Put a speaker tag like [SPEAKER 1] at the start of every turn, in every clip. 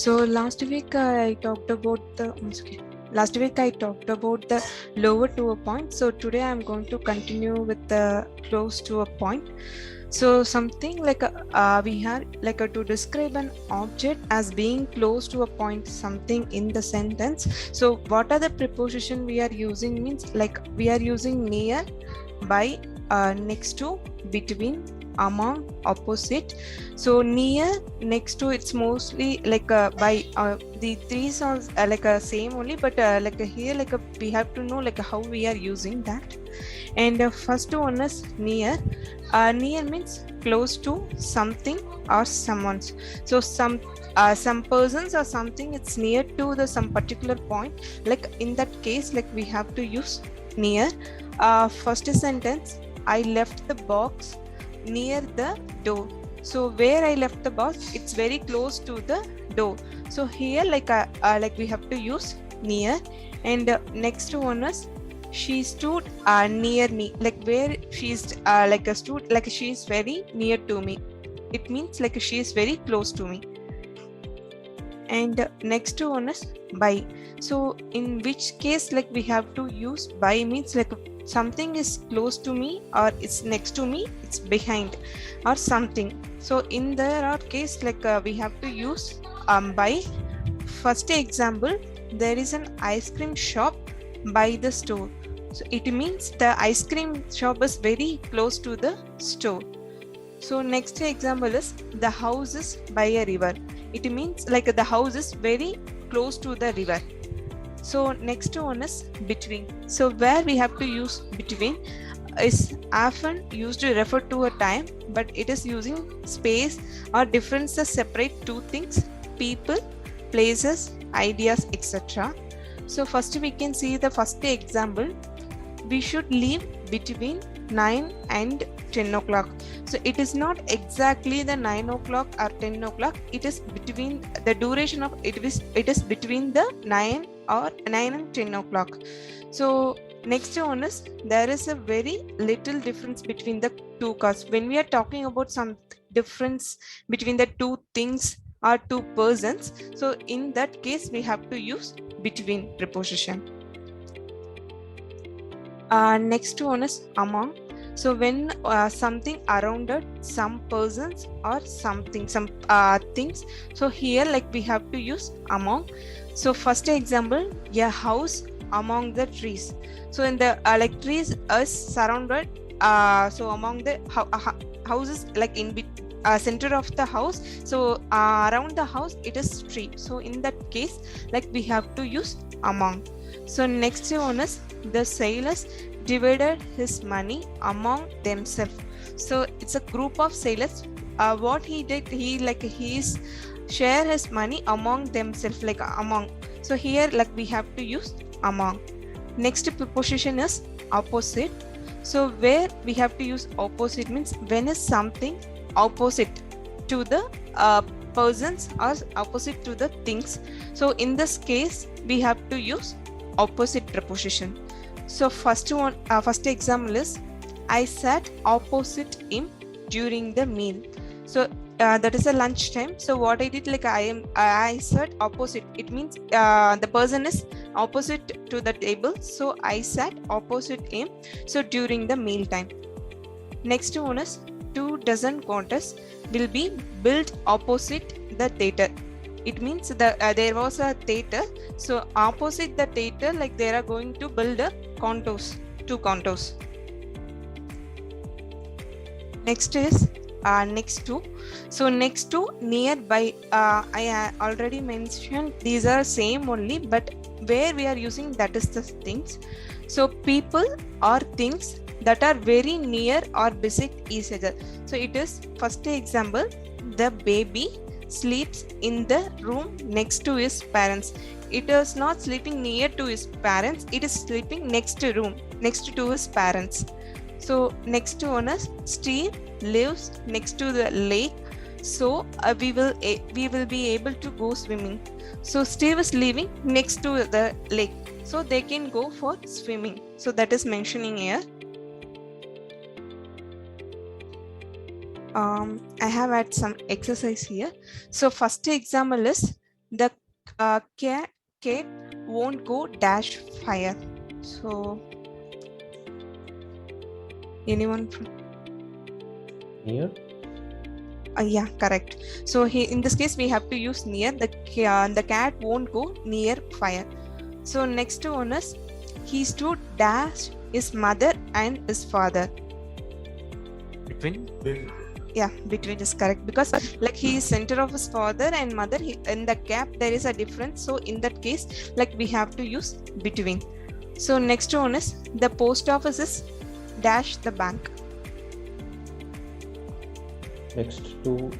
[SPEAKER 1] So last week I talked about the lower to a point. So today I'm going to continue with the close to a point. So something like we have like to describe an object as being close to a point, something in the sentence. So what are the preposition we are using? Means like we are using near, by, next to, between, among, opposite. So near, next to, it's mostly like by, the three sounds like a same only, but like here like we have to know like how we are using that. And first one is near. Near means close to something or someone's. So some persons or something, it's near to the some particular point. Like in that case, like we have to use near. First sentence, I left the box near the door. So where I left the box, it's very close to the door. So here like we have to use near. And next one is she stood near me, like where she's like a stood, like she is very near to me. It means like she is very close to me. And next one is by. So in which case like we have to use by, means like something is close to me or it's next to me, it's behind or something. So in our case like we have to use by. First example, there is an ice cream shop by the store. So it means the ice cream shop is very close to the store. So next example is the house is by a river. It means like the house is very close to the river. So next one is between. So where we have to use between is often used to refer to a time, but it is using space or differences separate two things, people, places, ideas, etc. So first we can see the first example. We should leave between 9 and 10 o'clock. So it is not exactly the 9 o'clock or 10 o'clock. It is between the duration of it is between the 9 and 10 o'clock. So next one is there is a very little difference between the two cars. When we are talking about some difference between the two things or two persons, so in that case we have to use between preposition. Next one is among. So when something around some persons or something, some things, so here like we have to use among. So first example, a house among the trees. So in the like trees is surrounded, so among the houses, like in center of the house, so around the house it is tree. So in that case like we have to use among. So next one is the sailors divided his money among themselves. So it's a group of sailors. What he did, he's share his money among themselves, like among. So here like we have to use among. Next preposition is opposite. So where we have to use opposite means when is something opposite to the persons or opposite to the things. So in this case we have to use opposite preposition. So first example is I sat opposite him during the meal. So that is a lunch time. So what I did, like I sat opposite. It means the person is opposite to the table. So I sat opposite him. So during the meal time. Next one is 2 dozen contests will be built opposite the theater. It means that there was a theater. So opposite the theater, like they are going to build a contos, 2 contos. Next is next to. So next to, nearby. I already mentioned these are same only, but where we are using that is the things. So people or things that are very near or beside each other. So it is first example, the baby sleeps in the room next to his parents. It is not sleeping near to his parents, it is sleeping next to room next to his parents. So next one is Steve lives next to the lake. So we will be able to go swimming. So Steve is living next to the lake, so they can go for swimming. So that is mentioning here. I have had some exercise here. So first example is the cat won't go dash fire. So anyone from
[SPEAKER 2] Near?
[SPEAKER 1] yeah, correct. So in this case we have to use near. The cat won't go near fire. So next one is he stood dash his mother and his father.
[SPEAKER 3] Between?
[SPEAKER 1] Yeah, between is correct, because like he is center of his father and mother. In the gap there is a difference, so in that case like we have to use between. So next one is the post office is dash the bank.
[SPEAKER 2] Next to?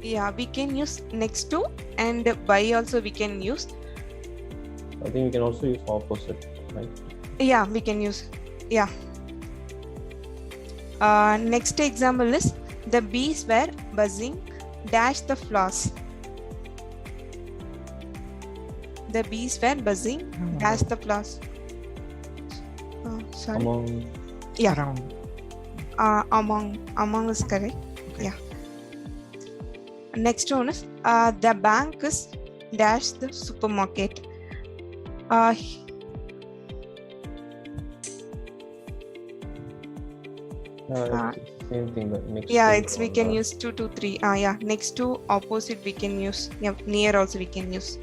[SPEAKER 1] Yeah, we can use next to, and by also we can use.
[SPEAKER 2] I think we can also use opposite, right?
[SPEAKER 1] Yeah, we can use. Yeah. Next example is the bees were buzzing dash the flowers. The bees were buzzing dash the flowers. Sorry.
[SPEAKER 2] Among?
[SPEAKER 1] Yeah.
[SPEAKER 3] Around.
[SPEAKER 1] Among is correct.
[SPEAKER 3] Okay.
[SPEAKER 1] Yeah. Next one is the bank is dash the supermarket.
[SPEAKER 2] Same thing, but next
[SPEAKER 1] Yeah,
[SPEAKER 2] to
[SPEAKER 1] it's we can use 2 to 3. Yeah, next to opposite we can use. Yeah, near also we can use.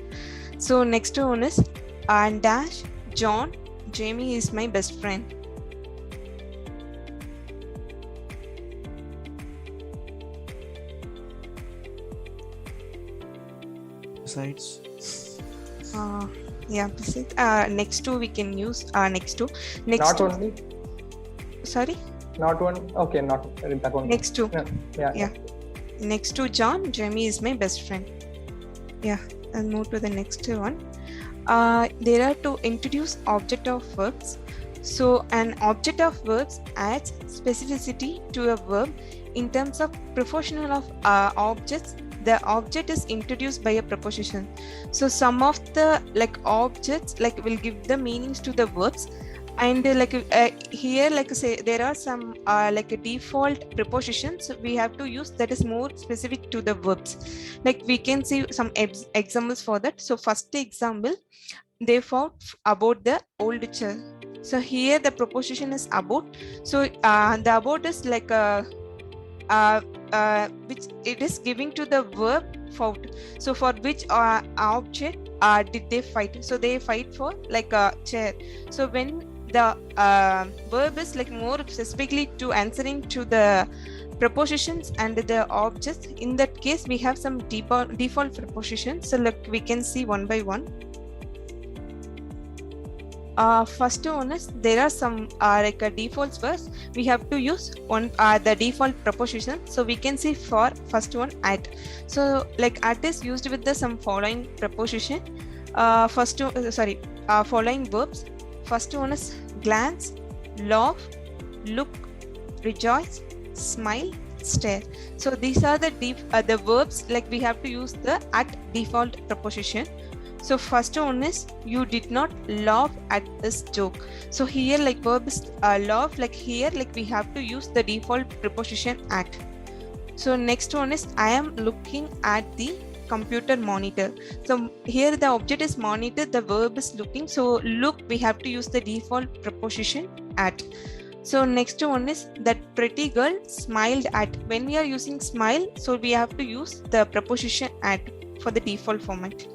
[SPEAKER 1] So next one is dash John. Jamie is my best friend.
[SPEAKER 3] Besides.
[SPEAKER 1] Yeah, besides, next to we can use next to. Next
[SPEAKER 4] Not
[SPEAKER 1] to,
[SPEAKER 4] only.
[SPEAKER 1] sorry.
[SPEAKER 4] Not one. Okay, not that one.
[SPEAKER 1] Next to.
[SPEAKER 4] Yeah.
[SPEAKER 1] Next to John, Jamie is my best friend. Yeah, I'll move to the next one. There are to introduce object of verbs. So an object of verbs adds specificity to a verb in terms of prepositional of objects. The object is introduced by a preposition. So some of the like objects like will give the meanings to the verbs, and here like say there are some like a default prepositions we have to use that is more specific to the verbs. Like we can see some examples for that. So first example, they found about the old child. So here the preposition is about. So the about is like a which it is giving to the verb fought. So for which object did they fight? So they fight for like a chair. So when the verb is like more specifically to answering to the prepositions and the objects, in that case we have some default prepositions. So look, we can see one by one. First one is there are some like a defaults. First we have to use one the default preposition. So we can see for first one at. So like at is used with the some following preposition. Following verbs. First one is glance, laugh, look, rejoice, smile, stare. So these are the verbs like we have to use the at default preposition. So first one is you did not laugh at this joke. So here like verb is laugh, like here like we have to use the default preposition at. So next one is I am looking at the computer monitor. So here the object is monitor, the verb is looking. So look, we have to use the default preposition at. So next one is that pretty girl smiled at. When we are using smile, so we have to use the preposition at for the default format.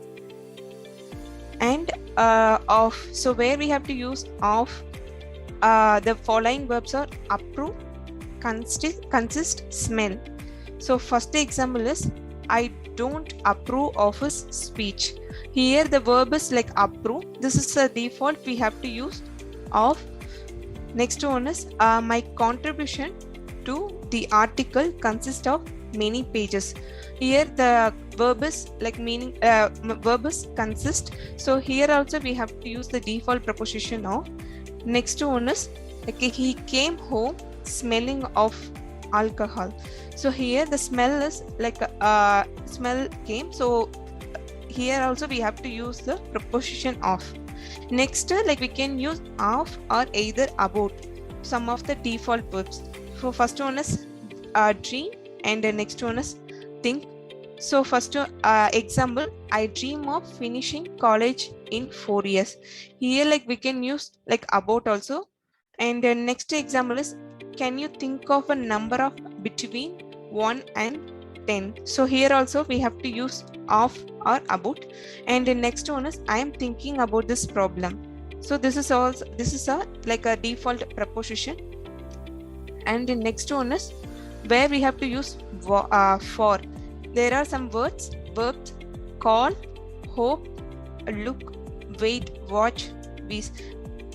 [SPEAKER 1] And of, so where we have to use of, the following verbs are approve, consist, smell. So first example is I don't approve of his speech. Here the verb is like approve. This is the default, we have to use of. Next one is my contribution to the article consists of many pages. Here the verb is like meaning verb is consist. So here also we have to use the default preposition of. Next one is like he came home smelling of alcohol. So here the smell is like smell came. So here also we have to use the preposition of. Next like we can use of or either about, some of the default verbs. So first one is dream, and the next one is think. So first example, I dream of finishing college in 4 years. Here like we can use like about also. And the next example is, can you think of a number of between 1 and 10? So here also we have to use of or about. And the next one is, I am thinking about this problem. So this is also, this is a like a default preposition. And the next one is where we have to use for. There are some words, verbs, call, hope, look, wait, watch, these.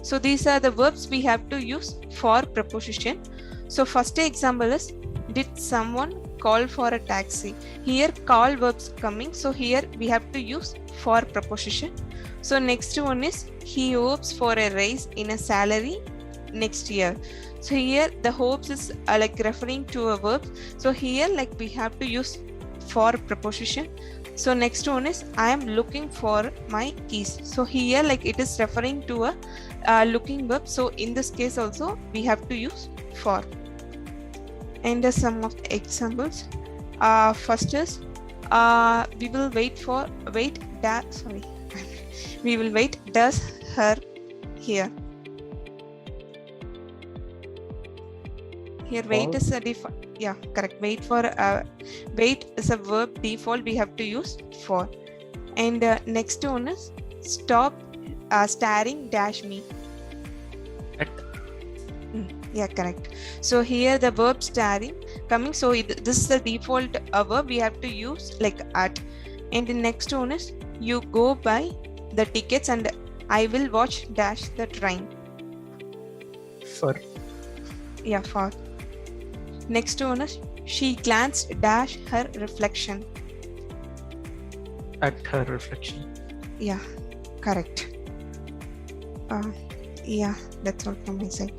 [SPEAKER 1] So these are the verbs we have to use for preposition. So first example is, did someone call for a taxi? Here call verbs coming, so here we have to use for preposition. So next one is, he hopes for a raise in a salary next year. So here the hopes is like referring to a verb, so here like we have to use for preposition. So next one is, I am looking for my keys. So here like it is referring to a looking verb, so in this case also we have to use for. And some of the examples, first is we will wait we will wait does her here. Here wait is a default. Yeah, correct. Wait is a verb default, we have to use for. And next one is, stop staring dash me.
[SPEAKER 3] At.
[SPEAKER 1] Yeah, correct. So here the verb staring coming, so this is the default verb, we have to use like at. And the next one is, you go buy the tickets and I will watch dash the train.
[SPEAKER 3] For.
[SPEAKER 1] Yeah, for. Next one is, she glanced dash her reflection.
[SPEAKER 3] At her reflection.
[SPEAKER 1] Yeah, correct. Yeah, that's all from my side.